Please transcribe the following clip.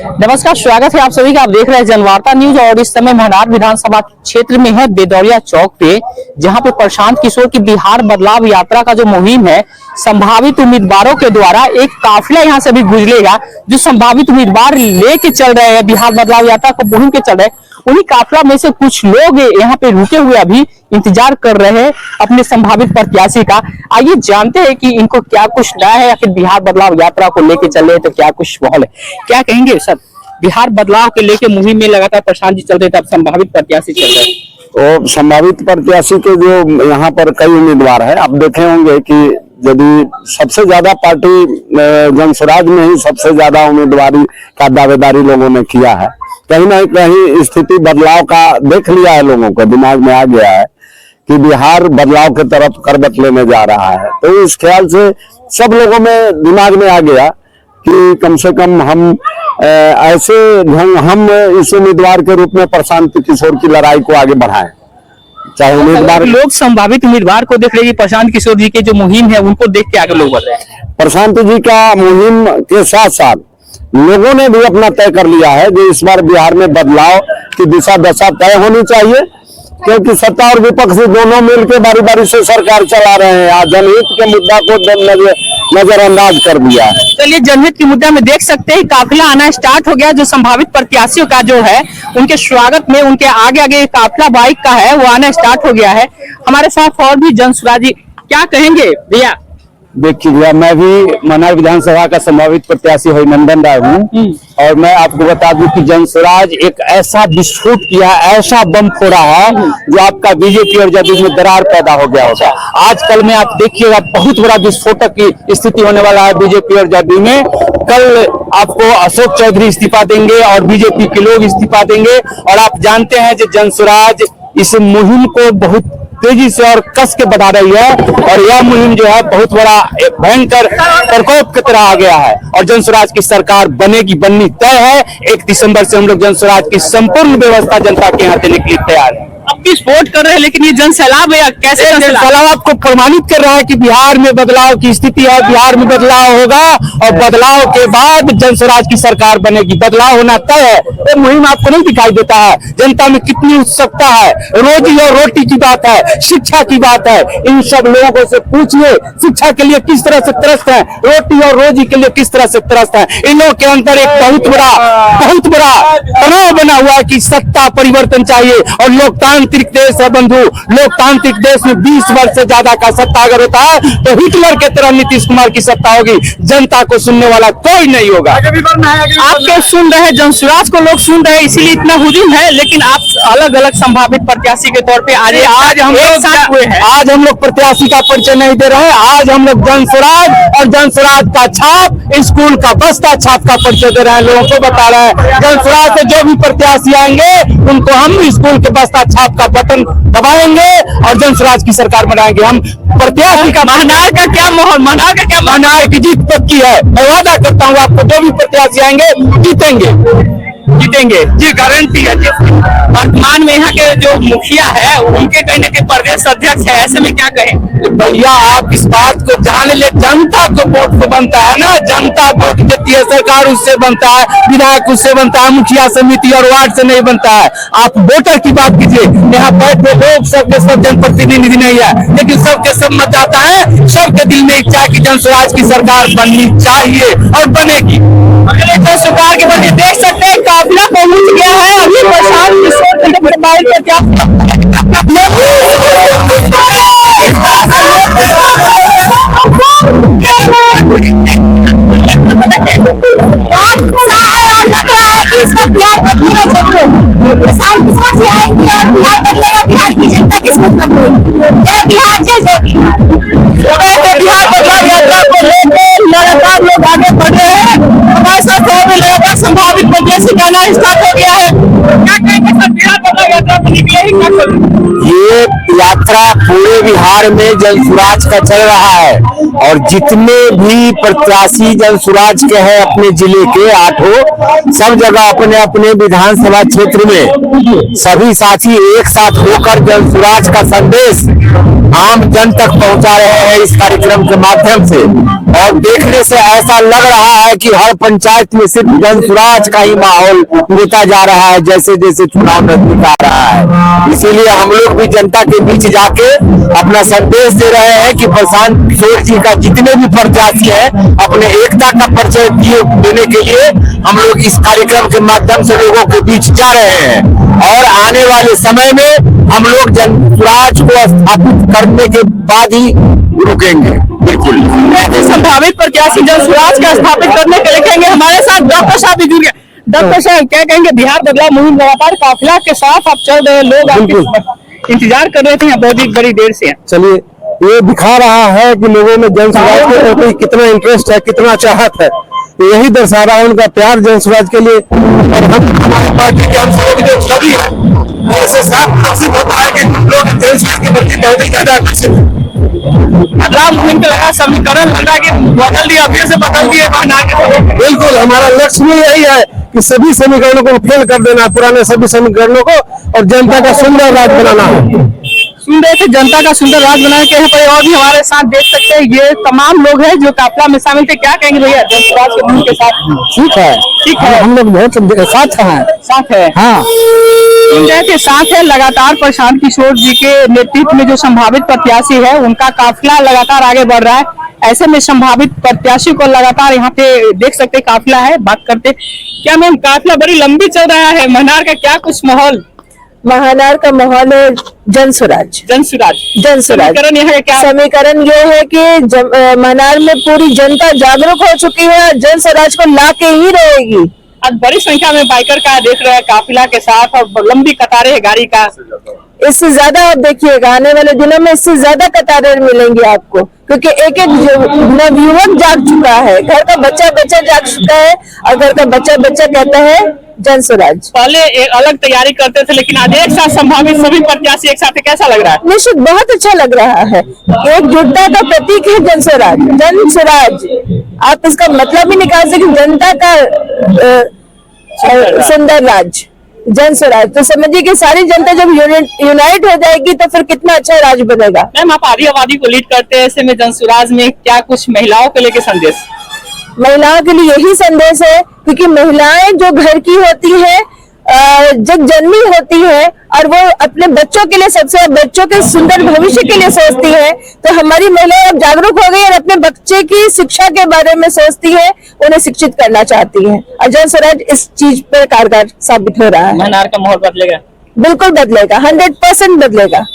नमस्कार, स्वागत है आप सभी का। आप देख रहे हैं जनवार्ता न्यूज और इस समय महनार विधानसभा क्षेत्र में है बेदौरिया चौक पे, जहां पे प्रशांत किशोर की बिहार बदलाव यात्रा का जो मुहिम है, संभावित उम्मीदवारों के द्वारा एक काफिला यहां से भी गुजरेगा। जो संभावित उम्मीदवार लेके चल रहे हैं बिहार बदलाव यात्रा को मुहिम के चल रहे हैं, उन्हीं काफिला में से कुछ लोग यहाँ पे रुके हुए अभी इंतजार कर रहे हैं अपने संभावित प्रत्याशी का। आइए जानते हैं कि इनको क्या कुछ नया है, आखिर बिहार बदलाव यात्रा को लेके चल रहे हैं तो क्या कुछ माहौल है, क्या कहेंगे सर? बिहार बदलाव के लेके मुहिम में लगातार प्रशांत जी चल रहे थे, अब संभावित प्रत्याशी चल रहे हैं। तो संभावित प्रत्याशी के जो यहाँ पर कई उम्मीदवार है, आप देखे होंगे कि यदि सबसे ज्यादा पार्टी जनसुराज में ही सबसे ज्यादा उम्मीदवारी का दावेदारी लोगों ने किया है। कहीं ना कहीं स्थिति बदलाव का देख लिया है, लोगों को दिमाग में आ गया है कि बिहार बदलाव की तरफ करवट लेने जा रहा है। तो इस ख्याल से सब लोगों में दिमाग में आ गया कि कम से कम हम ऐसे हम इस उम्मीदवार के रूप में प्रशांत किशोर की लड़ाई को आगे बढ़ाएं। चाहे उम्मीदवार लोग संभावित उम्मीदवार को देख रहे हैं, प्रशांत किशोर जी की जो मुहिम है उनको देख के आगे लोग बढ़ रहे हैं। प्रशांत जी का मुहिम के साथ साथ लोगों ने भी अपना तय कर लिया है कि इस बार बिहार में बदलाव की दिशा दशा तय होनी चाहिए, क्योंकि सत्ता और विपक्ष दोनों मिलकर बारी बारी से सरकार चला रहे हैं। आज जनहित के मुद्दा को नजरअंदाज कर दिया है। चलिए, जनहित के मुद्दा में देख सकते हैं काफिला आना स्टार्ट हो गया। जो संभावित प्रत्याशियों का जो है उनके स्वागत में उनके आगे आगे काफिला बाइक का है वो आना स्टार्ट हो गया है। हमारे साथ और भी जनसुराज जी, क्या कहेंगे भैया? देखिए भैया, मैं भी महनार विधानसभा का संभावित प्रत्याशी अभिनंदन राय हूँ और मैं आपको बता दूं कि जनसुराज एक ऐसा विस्फोट किया, ऐसा बम फोड़ा है जो आपका बीजेपी और जदयू में दरार पैदा हो गया होगा। आजकल में आप देखिएगा बहुत बड़ा विस्फोटक की स्थिति होने वाला है बीजेपी और जदयू में। कल आपको अशोक चौधरी इस्तीफा देंगे और बीजेपी के लोग इस्तीफा देंगे। और आप जानते हैं कि जनसुराज इस मुहिम को बहुत तेजी से और कस के बढ़ा रही है और यह मुहिम जो है बहुत बड़ा भयंकर प्रकोप की तरह आ गया है और जनसुराज की सरकार बनेगी, बननी तय है। 1 दिसंबर से हम लोग जनसुराज की संपूर्ण व्यवस्था जनता के यहाँ देने के लिए तैयार है। अब भी सपोर्ट कर रहे हैं, लेकिन ये जन सैलाब है, कैसे सैलाब आपको प्रमाणित कर रहा है कि बिहार में बदलाव की स्थिति है, बिहार में बदलाव होगा और बदलाव के बाद जनसुराज की सरकार बनेगी। बदलाव होना तय है। ये मुहिम आपको नहीं दिखाई देता है जनता में कितनी उत्सुकता है। रोजी और रोटी की बात है, शिक्षा की बात है। इन सब लोगों से पूछिए शिक्षा के लिए किस तरह से त्रस्त है, रोटी और रोजी के लिए किस तरह से त्रस्त है। इन लोगों के अंदर एक बहुत बड़ा तनाव बना हुआ है कि सत्ता परिवर्तन चाहिए और लोकतांत्रिक देश है बंधु। लोकतांत्रिक देश में 20 वर्ष से ज्यादा का सत्ता अगर होता है तो हिटलर के तरह नीतीश कुमार की सत्ता होगी। जनता को सुनने वाला कोई नहीं होगा। आपके सुन रहे हैं, जनसुराज को लोग सुन रहे हैं, इसीलिए इतना हुजूम है। लेकिन आप अलग अलग संभावित प्रत्याशी के तौर पे आज हम लोग प्रत्याशी का परिचय नहीं दे रहे हैं। आज हम लोग जनसुराज और जनसुराज का छाप, स्कूल का बस्ता छाप का परिचय दे रहे हैं, लोगों को बता रहे हैं। जनसुराज से जो भी प्रत्याशी आएंगे उनको हम स्कूल के बस्ता छाप का बटन दबाएंगे और जनसुराज की सरकार बनाएंगे। हम प्रत्याशी का महनार का क्या माहौल, महनार की जीत पक्की है। मैं वादा करता हूँ आपको जो भी प्रत्याशी आएंगे जीतेंगे जी, गारंटी है। वर्तमान में यहाँ के जो मुखिया है उनके कहीं ना कहीं प्रदेश अध्यक्ष है, ऐसे में क्या कहें? भैया आप इस बात को जान ले, जनता को वोट से बनता है ना, जनता वोट देती है, सरकार उससे बनता है, विधायक उससे बनता है, मुखिया समिति और वार्ड से नहीं बनता है। आप वोटर की बात कीजिए। यहाँ बैठे लोग सबके सब जनप्रतिनिधि नहीं है, लेकिन सबके सब मत आता है। सबके दिल में इच्छा है कि जनसुराज की सरकार बननी चाहिए और बनेगी। सरकार के बदले देख सकते हैं काफिला पहुंच गया है। अभी प्रशांत किशोर बाइक पर क्या लगातार लोग आगे बढ़ रहे हैं। हमारे साथ लगातार संभावित प्रत्याशी का आना स्टार्ट हो गया है। क्या कहेंगे सर, बिहार बदलाव यात्रा पर निकले ही क्या करें? ये यात्रा पूरे बिहार में जन स्वराज का चल रहा है और जितने भी प्रत्याशी जन स्वराज के हैं अपने जिले के 8 सब जगह अपने अपने विधानसभा क्षेत्र में सभी साथी एक साथ होकर जन स्वराज का संदेश आम जन तक पहुंचा रहे हैं इस कार्यक्रम के माध्यम से। और देखने से ऐसा लग रहा है कि हर पंचायत में सिर्फ जन स्वराज का ही माहौल होता जा रहा है जैसे जैसे चुनाव नजदीक आ रहा है। इसीलिए हम लोग भी जनता के बीच जाके अपना संदेश दे रहे हैं कि प्रशांत किशोर जी का जितने भी प्रत्याशी है अपने एकता का परिचय देने के लिए हम लोग इस कार्यक्रम के माध्यम से लोगों के बीच जा रहे हैं। और आने वाले समय में हम लोग जन स्वराज को स्थापित करने के बाद ही रुकेंगे। बिल्कुल संभावित प्रत्याशी जन स्वराज का स्थापित करने के लिए कहेंगे। हमारे साथ डॉक्टर साहब भी जुड़ गए। डॉक्टर साहब क्या कहेंगे? बिहार बदलाव मुहिम लगातार काफिला के साथ आप चल रहे, लोग आपके इंतजार कर रहे थे बहुत ही बड़ी देर से। चलिए, ये दिखा रहा है कि लोगों में जन स्वराज के प्रति कितना इंटरेस्ट है, कितना चाहत है। यही दर्शा रहा है उनका प्यार जन स्वराज के लिए। और हम हमारी पार्टी के हम सभी ऐसे साफ हासिल होता है कि लोग जन स्वराज के प्रति बहुत ही ज्यादा आकर्षित है। बदलाव मुहिम का लगा समीकरण लगा के बदल दिया, फिर से बदल दिए। बिल्कुल, हमारा लक्ष्य भी यही है कि सभी समीकरणों को फेल कर देना, पुराने सभी समीकरणों को, और जनता का सुंदर राज बनाना है। सुन रहे थे जनता का सुंदर राज बनाने के यहाँ पर और भी हमारे साथ देख सकते हैं ये तमाम लोग हैं जो काफिला में शामिल थे। क्या कहेंगे भैया जन स्वराज के मुहिम के साथ? ठीक है, हम लोग बहुत साथ है। हाँ, इंडिया के साथ है। लगातार प्रशांत किशोर जी के नेतृत्व में जो संभावित प्रत्याशी है उनका काफिला लगातार आगे बढ़ रहा है। ऐसे में संभावित प्रत्याशी को लगातार यहाँ पे देख सकते काफिला है। बात करते क्या मैम, काफिला बड़ी लंबी चल रहा है, महनार का क्या कुछ माहौल? महानार का माहौल है जन स्वराज। समीकरण यहाँ क्या? समीकरण ये है कि महानार में पूरी जनता जागरूक हो चुकी है और जन स्वराज को लाके ही रहेगी। आज बड़ी संख्या में बाइकर का देख रहे हैं काफिला के साथ और लंबी कतारें है गाड़ी का। इससे ज्यादा आप देखिएगा आने वाले दिनों में, इससे ज्यादा कतारें मिलेंगी आपको, क्योंकि एक एक नवयुवक जाग चुका है, घर का बच्चा जाग चुका है और घर का बच्चा कहता है जन स्वराज। पहले एक अलग तैयारी करते थे लेकिन आज एक साथ संभावित सभी प्रत्याशी एक साथ, कैसा लग रहा है? निश्चित बहुत अच्छा लग रहा है। एकजुटता का प्रतीक है जन स्वराज। आप इसका मतलब ही निकाल सकते, जनता का सुंदर राज, जन स्वराज। तो समझिए कि सारी जनता जब यूनाइट हो जाएगी तो फिर कितना अच्छा राज बनेगा। मैम, आप आधी आबादी को लीड करते हैं, ऐसे में जन स्वराज में क्या कुछ महिलाओं के लेके संदेश? महिलाओं के लिए यही संदेश है, क्योंकि महिलाएं जो घर की होती है, जग जननी होती है और वो अपने बच्चों के लिए, सबसे बच्चों के सुंदर भविष्य के लिए सोचती है। तो हमारी महिलाएं अब जागरूक हो गई और अपने बच्चे की शिक्षा के बारे में सोचती है, उन्हें शिक्षित करना चाहती है और जन स्वराज इस चीज पर कारगर साबित हो रहा है। महनार का माहौल बदलेगा? बिल्कुल बदलेगा, 100% बदलेगा।